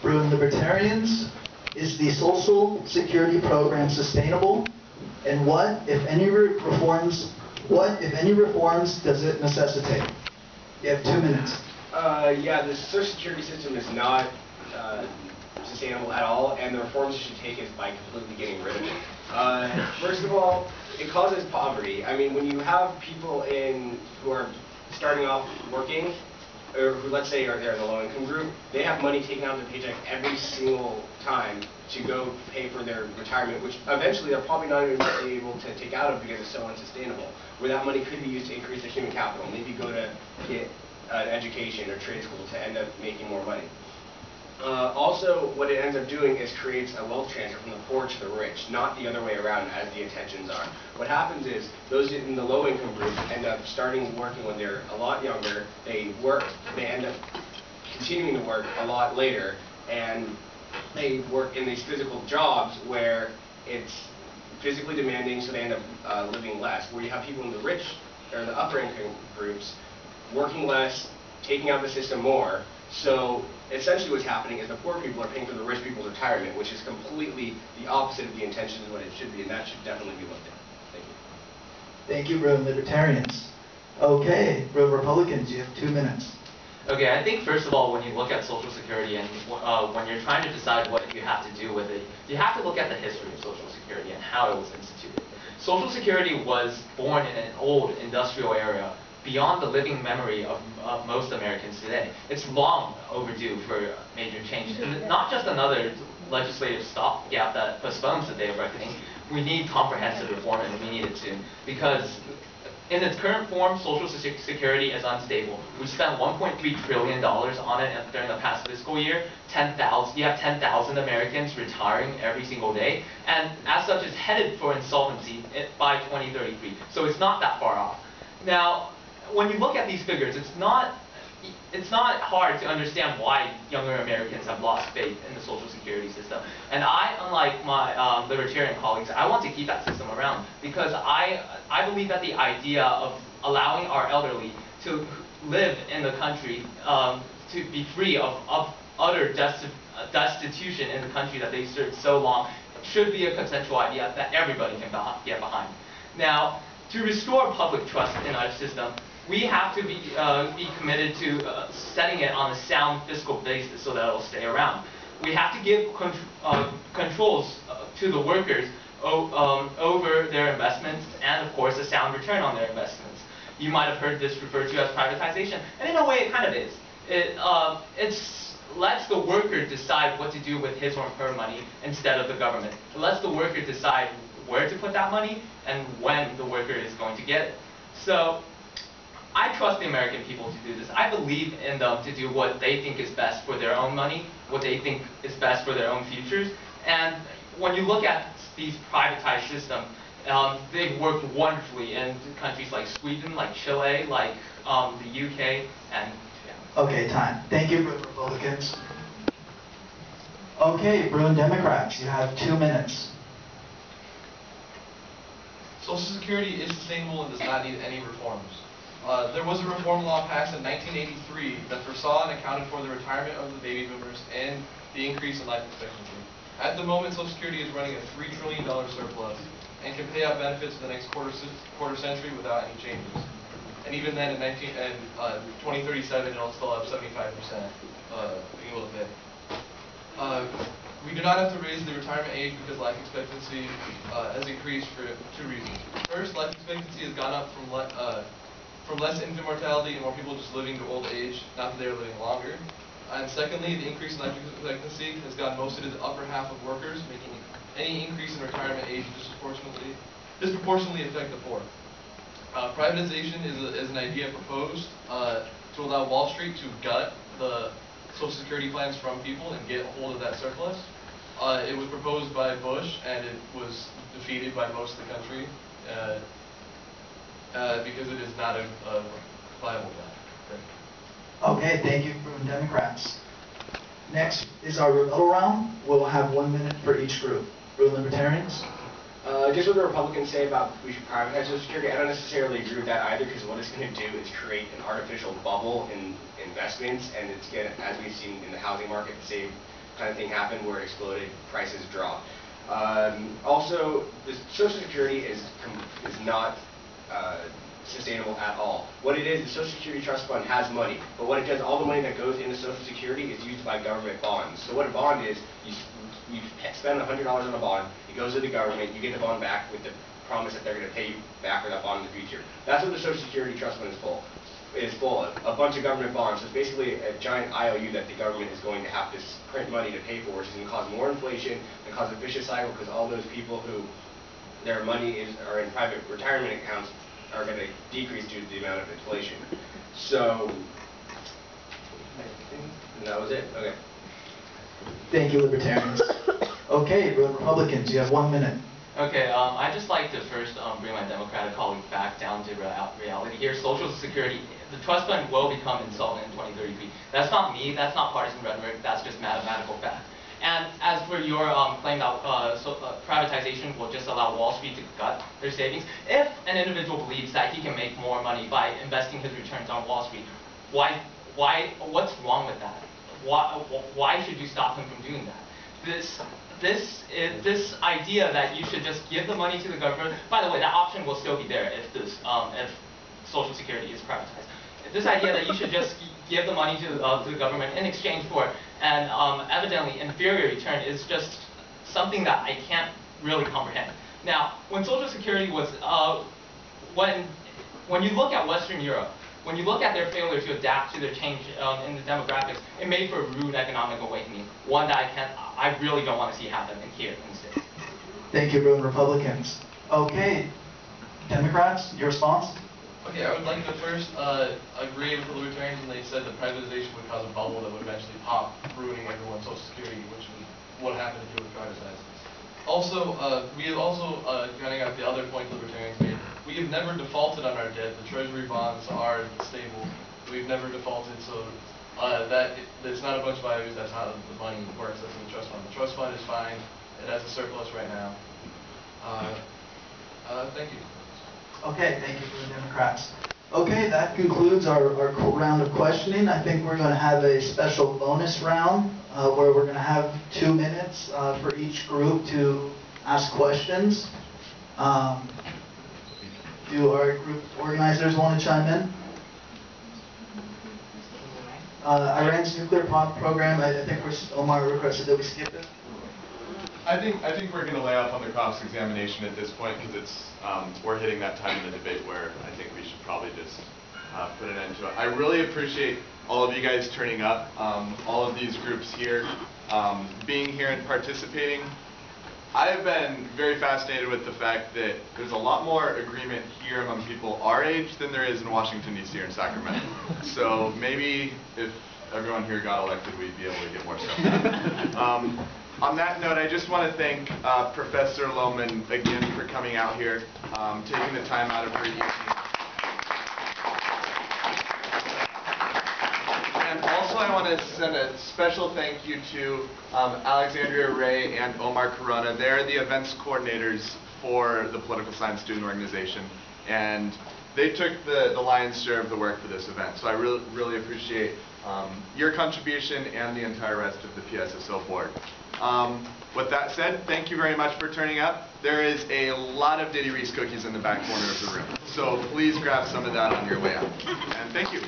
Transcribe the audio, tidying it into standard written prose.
Bruin Libertarians, is the Social Security program sustainable? And what, if any reforms does it necessitate? You have 2 minutes. Yeah, the Social Security system is not sustainable at all, and the reforms it should take is by completely getting rid of it. First of all, it causes poverty. I mean, when you have people who are starting off working, or who, let's say, they're in the low-income group, they have money taken out of their paycheck every single time to go pay for their retirement, which eventually they're probably not even be able to take out of because it's so unsustainable. Where that money could be used to increase their human capital, maybe go to get an education or trade school to end up making more money. Also, what it ends up doing is creates a wealth transfer from the poor to the rich, not the other way around as the intentions are. What happens is those in the low-income group end up starting working when they're a lot younger. They end up continuing to work a lot later, and they work in these physical jobs where it's physically demanding, so they end up living less. Where you have people in the rich or the upper income groups working less, taking out the system more. So essentially what's happening is the poor people are paying for the rich people's retirement, which is completely the opposite of the intention of what it should be, and that should definitely be looked at. Thank you. Thank you, Bruin Libertarians. Okay, Bruin Republicans, you have 2 minutes. Okay, I think first of all, when you look at Social Security and when you're trying to decide what you have to do with it, you have to look at the history of Social Security and how it was instituted. Social Security was born in an old industrial era beyond the living memory of most Americans today. It's long overdue for major change. And not just another legislative stopgap that postpones the day of reckoning. We need comprehensive reform, and we need it soon. Because in its current form, Social Security is unstable. We spent $1.3 trillion on it during the past fiscal year. You have 10,000 Americans retiring every single day. And as such, it's headed for insolvency by 2033. So it's not that far off. Now, when you look at these figures, it's not hard to understand why younger Americans have lost faith in the Social Security system. And I, unlike my libertarian colleagues, I want to keep that system around because I believe that the idea of allowing our elderly to live in the country, to be free of utter destitution in the country that they served so long, should be a consensual idea that everybody can get behind. Now, to restore public trust in our system, we have to be committed to setting it on a sound fiscal basis so that it'll stay around. We have to give controls to the workers over their investments and, of course, a sound return on their investments. You might have heard this referred to as privatization, and in a way it kind of is. It lets the worker decide what to do with his or her money instead of the government. It lets the worker decide where to put that money and when the worker is going to get it. So I trust the American people to do this. I believe in them to do what they think is best for their own money, what they think is best for their own futures. And when you look at these privatized systems, they've worked wonderfully in countries like Sweden, like Chile, like the UK, and yeah. Okay, time. Thank you, Bruin Republicans. Okay, Bruin Democrats, you have 2 minutes. Social Security is sustainable and does not need any reforms. There was a reform law passed in 1983 that foresaw and accounted for the retirement of the baby boomers and the increase in life expectancy. At the moment, Social Security is running a $3 trillion surplus and can pay out benefits for the next quarter century without any changes. And even then, in 2037, it'll still have 75% being able to pay. We do not have to raise the retirement age because life expectancy has increased for 2 reasons. First, life expectancy has gone up from less infant mortality and more people just living to old age, not that they're living longer. And secondly, the increase in life expectancy has gone mostly to the upper half of workers, making any increase in retirement age disproportionately affect the poor. Privatization is an idea proposed to allow Wall Street to gut the Social Security plans from people and get a hold of that surplus. It was proposed by Bush, and it was defeated by most of the country because it is not a viable plan. Okay, thank you, Bruin Democrats. Next is our rebuttal round. We'll have 1 minute for each group. Bruin Libertarians. Just what the Republicans say about we should privatize Social Security, I don't necessarily agree with that either, because what it's going to do is create an artificial bubble in investments, and it's going to, as we've seen in the housing market, save kind of thing happened where it exploded, prices dropped. Also, the Social Security is not sustainable at all. What it is, the Social Security Trust Fund has money, but what it does, all the money that goes into Social Security is used by government bonds. So what a bond is, you spend $100 on a bond, it goes to the government, you get the bond back with the promise that they're going to pay you back for that bond in the future. That's what the Social Security Trust Fund is full of, a bunch of government bonds. So it's basically a giant IOU that the government is going to have to print money to pay for, which is going to cause more inflation and cause a vicious cycle, because all those people who their money are in private retirement accounts are going to decrease due to the amount of inflation. So, I think that was it. Okay. Thank you, Libertarians. Okay, Republicans, you have 1 minute. Okay, I'd just like to first bring my Democratic colleague back down to reality here. Social Security, the trust fund will become insolvent in 2033. That's not me, that's not partisan rhetoric, that's just mathematical fact. And as for your claim that privatization will just allow Wall Street to cut their savings, if an individual believes that he can make more money by investing his returns on Wall Street, what's wrong with that? Why should you stop him from doing that? This idea that you should just give the money to the government. By the way, that option will still be there if Social Security is privatized. This idea that you should just give the money to the government in exchange for an evidently inferior return is just something that I can't really comprehend. Now, when Social Security was when you look at Western Europe, when you look at their failure to adapt to the change in the demographics, it made for a rude economic awakening, one that I really don't want to see happen here in the States. Thank you, Bruin. Republicans. Okay, Democrats, your response? Okay, I would like to first agree with the Libertarians when they said that privatization would cause a bubble that would eventually pop, ruining everyone's Social Security, which is what happened if it was privatized. Also, we have also, getting at the other point the Libertarians made, we have never defaulted on our debt. The Treasury bonds are stable. We've never defaulted, so it's not a bunch of IOUs. That's how the money works. That's in the trust fund. The trust fund is fine. It has a surplus right now. Thank you. Okay, thank you for the Democrats. Okay, that concludes our round of questioning. I think we're going to have a special bonus round where we're going to have 2 minutes for each group to ask questions. Do our group organizers want to chime in? Iran's nuclear program, I think Omar requested that we skip it. I think we're going to lay off on the cross-examination at this point because it's we're hitting that time in the debate where I think we should probably just put an end to it. I really appreciate all of you guys turning up, all of these groups here, being here and participating. I have been very fascinated with the fact that there's a lot more agreement here among people our age than there is in Washington, D.C. or in Sacramento. So maybe if everyone here got elected, we'd be able to get more stuff done. On that note, I just want to thank Professor Lohman again for coming out here, taking the time out of her evening. And also I want to send a special thank you to Alexandria Ray and Omar Corona. They're the events coordinators for the Political Science Student Organization, and they took the lion's share of the work for this event. So I really appreciate your contribution and the entire rest of the PSSO board. With that said, thank you very much for turning up. There is a lot of Diddy Reese cookies in the back corner of the room, so please grab some of that on your way out. And thank you.